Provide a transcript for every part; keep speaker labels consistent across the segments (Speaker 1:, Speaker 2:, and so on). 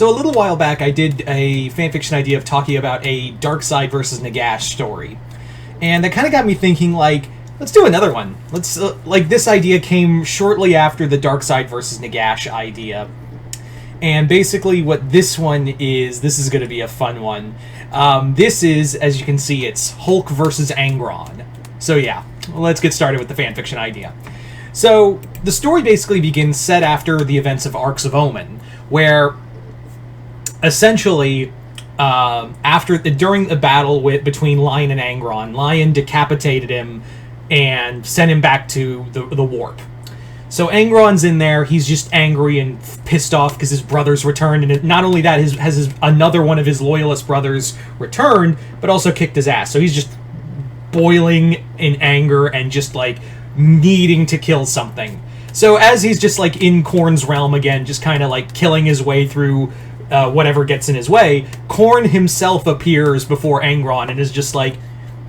Speaker 1: So a little while back, I did a fanfiction idea of talking about a Darkseid versus Nagash story. And that kind of got me thinking, like, let's do another one. Let's, like, this idea came shortly after the Darkseid versus Nagash idea. And basically what this one is, this is going to be a fun one. This is, as you can see, it's Hulk versus Angron. So yeah, let's get started with the fanfiction idea. So, the story basically begins set after the events of Arcs of Omen, where, essentially, during a battle between Lion and Angron, Lion decapitated him and sent him back to the warp. So Angron's in there, he's just angry and pissed off because his brothers returned, and not only that, another one of his loyalist brothers returned, but also kicked his ass. So he's just boiling in anger and just, like, needing to kill something. So as he's just, like, in Khorne's realm again, just kind of, like, killing his way through whatever gets in his way, Khorne himself appears before Angron and is just like,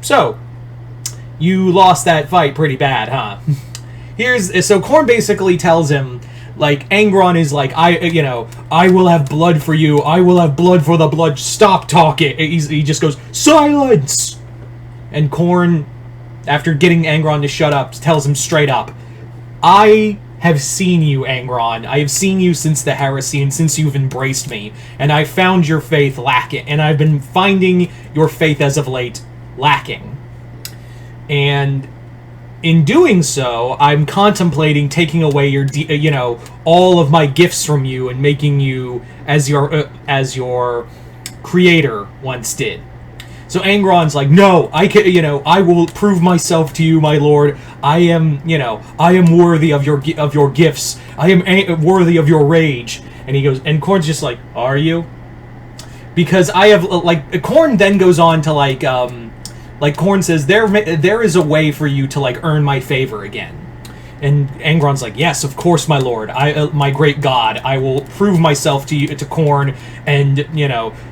Speaker 1: so, you lost that fight pretty bad, huh? So Khorne basically tells him, like, Angron is like, I will have blood for you, I will have blood for the blood, stop talking. He just goes, silence! And Khorne, after getting Angron to shut up, tells him straight up, I have seen you, Angron. I have seen you since the heresy and since you've embraced me, and I found your faith lacking, and I've been finding your faith as of late lacking. And in doing so, I'm contemplating taking away your, all of my gifts from you and making you as your creator once did. So Angron's like, no, I will prove myself to you, my lord. I am worthy of your gifts. I am worthy of your rage. And he goes, and Khorne's just like, are you? Because I have, like, Khorne then goes on to, like Khorne says, there is a way for you to, like, earn my favor again. And Angron's like, yes, of course, my lord. My great god, I will prove myself to you, to Khorne, and,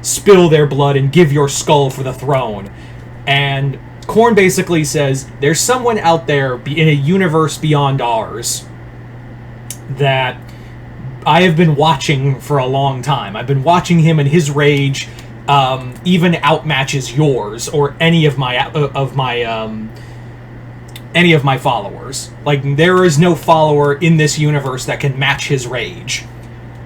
Speaker 1: spill their blood and give your skull for the throne. And Khorne basically says, there's someone out there in a universe beyond ours that I have been watching for a long time. I've been watching him, and his rage even outmatches yours or any of my followers. Like, there is no follower in this universe that can match his rage.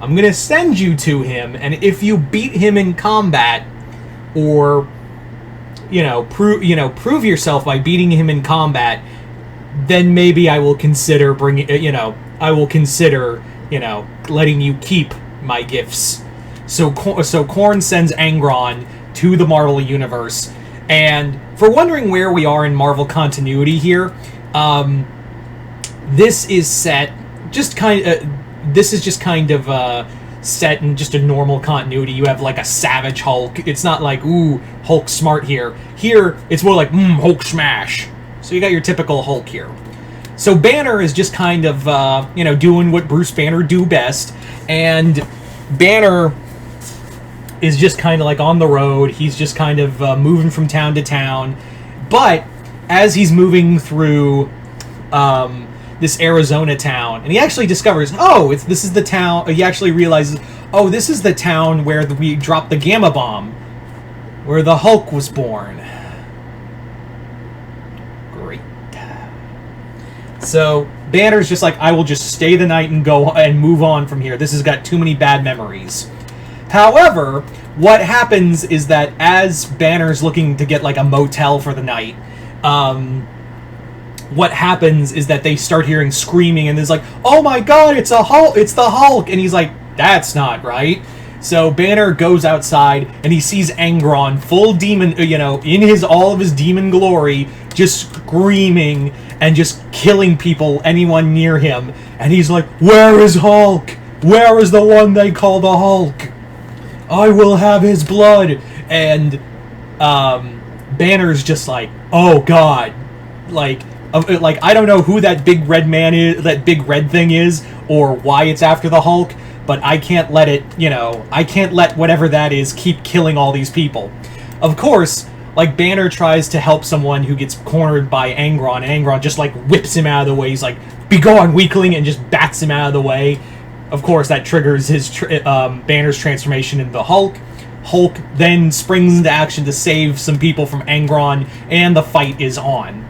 Speaker 1: I'm gonna send you to him, and if you beat him in combat, or prove yourself by beating him in combat, then maybe I will consider letting you keep my gifts. So Khorne sends Angron to the Marvel Universe, and for wondering where we are in Marvel continuity here, this is set just kind of set in just a normal continuity. You have, like, a savage Hulk. It's not like, ooh, Hulk smart here. Here, it's more like, Hulk smash. So you got your typical Hulk here. So Banner is just kind of, doing what Bruce Banner do best, and Banner is just kind of, like, on the road. He's just kind of moving from town to town. But as he's moving through this Arizona town, and he actually discovers, this is the town. He actually realizes, this is the town where we dropped the Gamma Bomb, where the Hulk was born. Great. So Banner's just like, I will just stay the night and go and move on from here. This has got too many bad memories. However, what happens is that as Banner's looking to get, like, a motel for the night, what happens is that they start hearing screaming, and there's like, oh my god, it's a Hulk, it's the Hulk, and he's like, that's not right. So Banner goes outside, and he sees Angron, full demon, in all of his demon glory, just screaming and just killing people, anyone near him, and he's like, where is Hulk? Where is the one they call the Hulk? I will have his blood. And Banner's just like, oh god, like I don't know who that big red man is, that big red thing is, or why it's after the Hulk, but I can't let it, I can't let whatever that is keep killing all these people. Of course, like, Banner tries to help someone who gets cornered by Angron, and Angron just, like, whips him out of the way. He's like, be gone, weakling, and just bats him out of the way. Of course, that triggers his Banner's transformation into the Hulk. Hulk then springs into action to save some people from Angron, and the fight is on.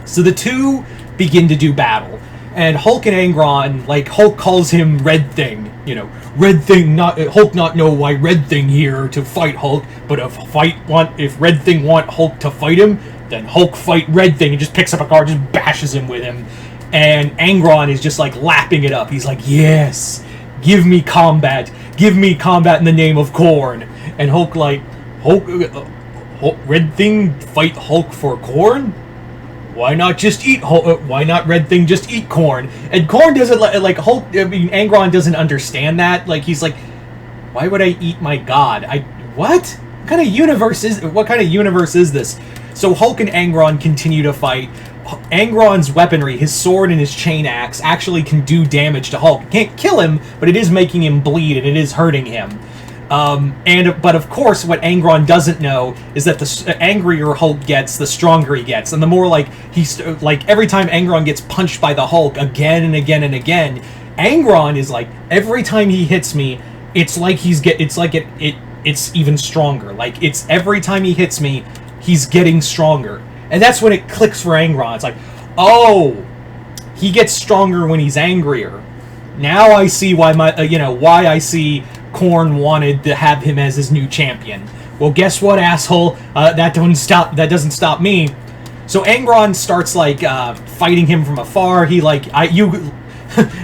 Speaker 1: So the two begin to do battle. And Hulk and Angron, like, Hulk calls him Red Thing. You know, Red Thing, not Hulk not know why Red Thing here to fight Hulk, but if Red Thing want Hulk to fight him, then Hulk fight Red Thing, and just picks up a car, just bashes him with him. And Angron is just, like, lapping it up. He's like, yes, give me combat in the name of Khorne. And Hulk, like, Red Thing fight Hulk for Khorne? Why not just eat Hulk? Why not Red Thing just eat Khorne? And Khorne doesn't, like, Hulk, I mean, Angron doesn't understand that. Like, he's like, why would I eat my god? What? What kind of universe is this? So Hulk and Angron continue to fight. Angron's weaponry, his sword and his chain axe, actually can do damage to Hulk. It can't kill him, but it is making him bleed, and it is hurting him. But of course, what Angron doesn't know is that the angrier Hulk gets, the stronger he gets, and the more, like, every time Angron gets punched by the Hulk again and again and again, Angron is like, every time he hits me, it's even stronger. Like, it's every time he hits me, he's getting stronger. And that's when it clicks for Angron. It's like, oh, he gets stronger when he's angrier. Now I see why why I see Khorne wanted to have him as his new champion. Well, guess what, asshole? That doesn't stop me. So Angron starts, like, fighting him from afar. He, like, you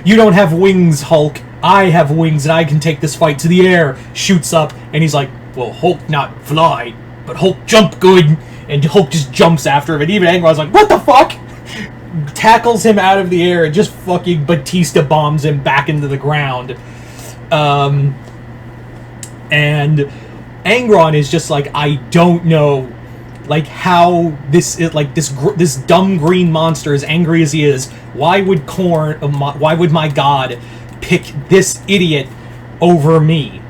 Speaker 1: don't have wings, Hulk. I have wings, and I can take this fight to the air. Shoots up, and he's like, well, Hulk not fly, but Hulk jump good. And Hulk just jumps after him, and even Angron's like, what the fuck? Tackles him out of the air and just fucking Batista bombs him back into the ground. And Angron is just like, I don't know, like, how this dumb green monster, as angry as he is, why would my god pick this idiot over me?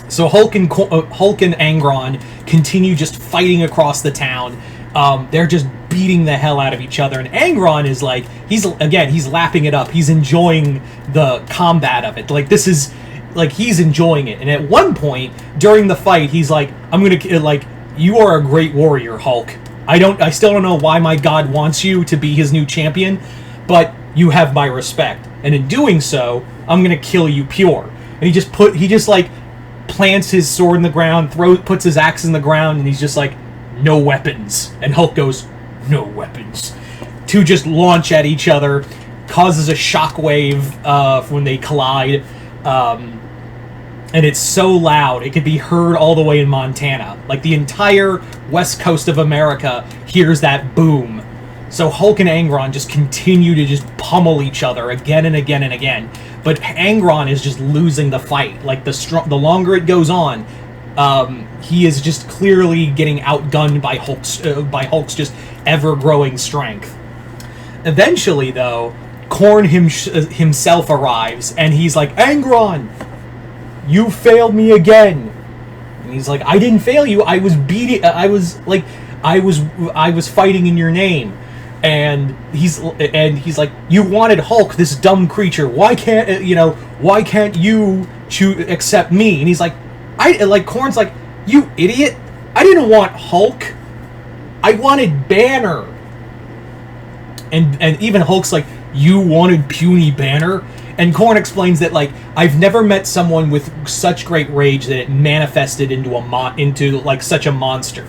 Speaker 1: So Hulk and Angron continue just fighting across the town. They're just beating the hell out of each other, and Angron is like, he's lapping it up. He's enjoying the combat of it. Like, this is, like, he's enjoying it. And at one point during the fight, he's like, you are a great warrior, Hulk. I still don't know why my god wants you to be his new champion, but you have my respect. And in doing so, I'm gonna kill you pure. And he just like plants his sword in the ground, puts his axe in the ground, and he's just like, no weapons. And Hulk goes, no weapons. Two just launch at each other, causes a shockwave when they collide, and it's so loud it could be heard all the way in Montana. Like, the entire west coast of America hears that boom. So Hulk and Angron just continue to just pummel each other again and again and again. But Angron is just losing the fight. Like, the longer it goes on, he is just clearly getting outgunned by Hulk's just ever-growing strength. Eventually, though, Khorne himself arrives, and he's like, Angron, you failed me again. And he's like, I didn't fail you. I was fighting in your name. And he's like, you wanted Hulk, this dumb creature. Why can't you accept me? And he's like, Khorne's like, you idiot. I didn't want Hulk. I wanted Banner. And even Hulk's like, you wanted puny Banner? And Khorne explains that, like, I've never met someone with such great rage that it manifested into such a monster.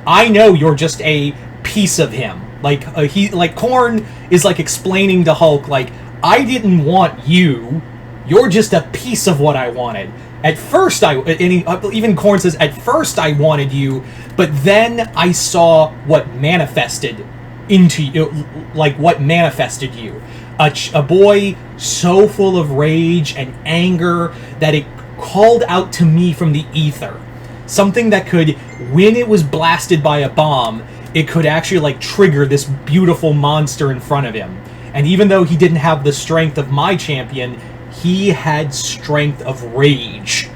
Speaker 1: I know you're just a piece of him. Khorne is, like, explaining to Hulk, like, I didn't want you. You're just a piece of what I wanted. At first, even Khorne says, at first I wanted you, but then I saw what manifested into you, what manifested you. A boy so full of rage and anger that it called out to me from the ether. Something that could, when it was blasted by a bomb, it could actually, trigger this beautiful monster in front of him. And even though he didn't have the strength of my champion, he had strength of rage.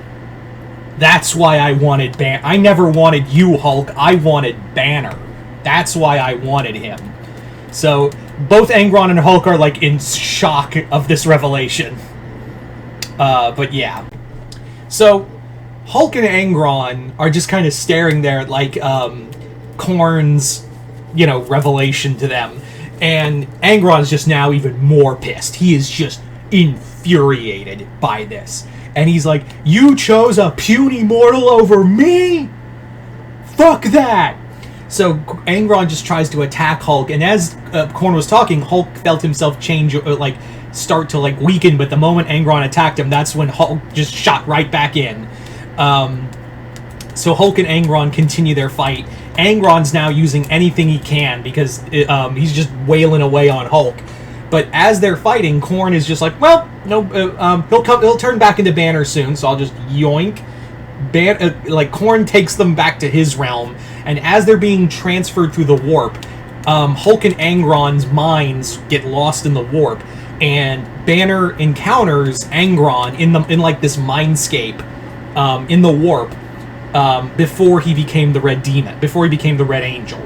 Speaker 1: That's why I wanted Banner. I never wanted you, Hulk. I wanted Banner. That's why I wanted him. So both Angron and Hulk are like in shock of this revelation. But yeah. So Hulk and Angron are just kind of staring there like Khorne's, revelation to them. And Angron's just now even more pissed. He is just infuriated by this. And he's like, you chose a puny mortal over me? Fuck that! So Angron just tries to attack Hulk, and as Khorne was talking, Hulk felt himself change, start to weaken, but the moment Angron attacked him, that's when Hulk just shot right back in. So Hulk and Angron continue their fight. Angron's now using anything he can because he's just wailing away on Hulk. But as they're fighting, Khorne is just like, well, no, he'll turn back into Banner soon, so I'll just yoink. Khorne takes them back to his realm, and as they're being transferred through the warp, Hulk and Angron's minds get lost in the warp, and Banner encounters Angron in this mindscape in the warp before he became the Red Demon, before he became the Red Angel.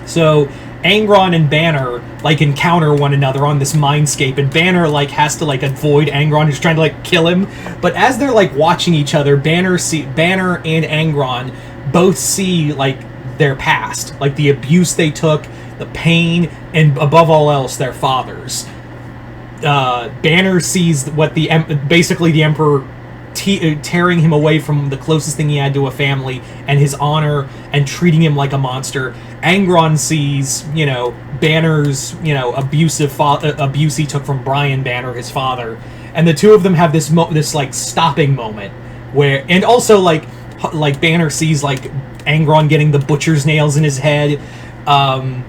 Speaker 1: So Angron and Banner encounter one another on this mindscape, and Banner has to avoid Angron, who's trying to kill him. But as they're watching each other, Banner and Angron both see their past, the abuse they took, the pain, and above all else, their fathers. Banner sees what basically the Emperor tearing him away from the closest thing he had to a family and his honor, and treating him like a monster. Angron sees, Banner's, abuse he took from Brian Banner, his father, and the two of them have this stopping moment where, and also Banner sees Angron getting the butcher's nails in his head, and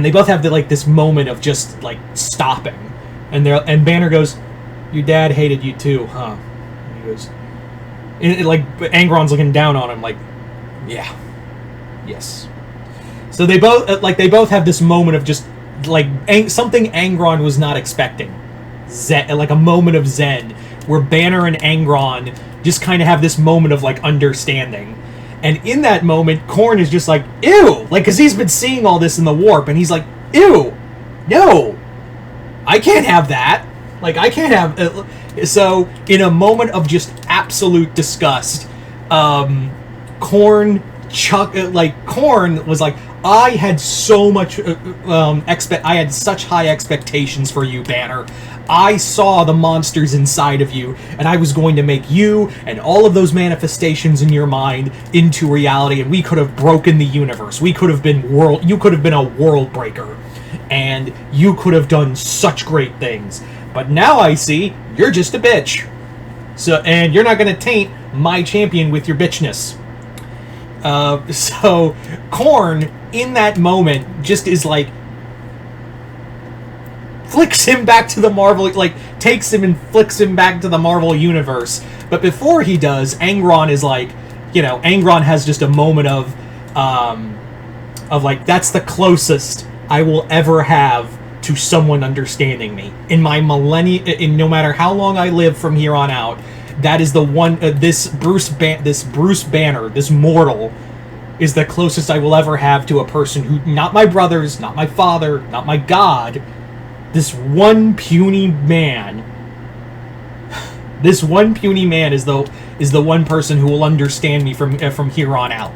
Speaker 1: they both have this moment of just stopping, and Banner goes, "Your dad hated you too, huh?" And he goes, Angron's looking down on him yeah, yes. So they both have this moment of just something Angron was not expecting, a moment of zen, where Banner and Angron just kind of have this moment of understanding. And in that moment, Khorne is just ew, because he's been seeing all this in the warp, and he's like, ew, no, I can't have that. I can't have. So in a moment of just absolute disgust, Khorne was like, I had so much I had such high expectations for you, Banner. I saw the monsters inside of you, and I was going to make you and all of those manifestations in your mind into reality, and we could have broken the universe. We could have been you could have been a world breaker, and you could have done such great things. But now I see you're just a bitch. So, and you're not going to taint my champion with your bitchness. So Khorne in that moment just is flicks him back to the Marvel, takes him and flicks him back to the Marvel universe. But before he does, Angron is Angron has just a moment of that's the closest I will ever have to someone understanding me in my in no matter how long I live from here on out. That is the one. This Bruce Banner, this mortal, is the closest I will ever have to a person who, not my brothers, not my father, not my god. This one puny man. This one puny man is the one person who will understand me from here on out.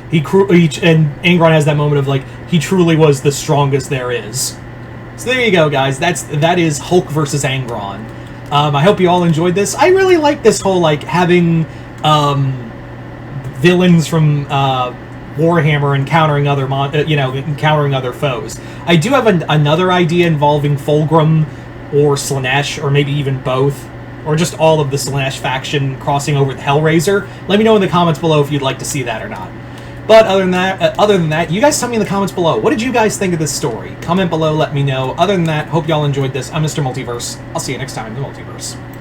Speaker 1: And Angron has that moment of he truly was the strongest there is. So there you go, guys. That is Hulk versus Angron. I hope you all enjoyed this. I really like this whole having villains from Warhammer encountering other foes. I do have another idea involving Fulgrim or Slaanesh, or maybe even both, or just all of the Slaanesh faction crossing over with Hellraiser. Let me know in the comments below if you'd like to see that or not. But other than that, you guys tell me in the comments below. What did you guys think of this story? Comment below, let me know. Other than that, hope y'all enjoyed this. I'm Mr. Multiverse. I'll see you next time in the Multiverse.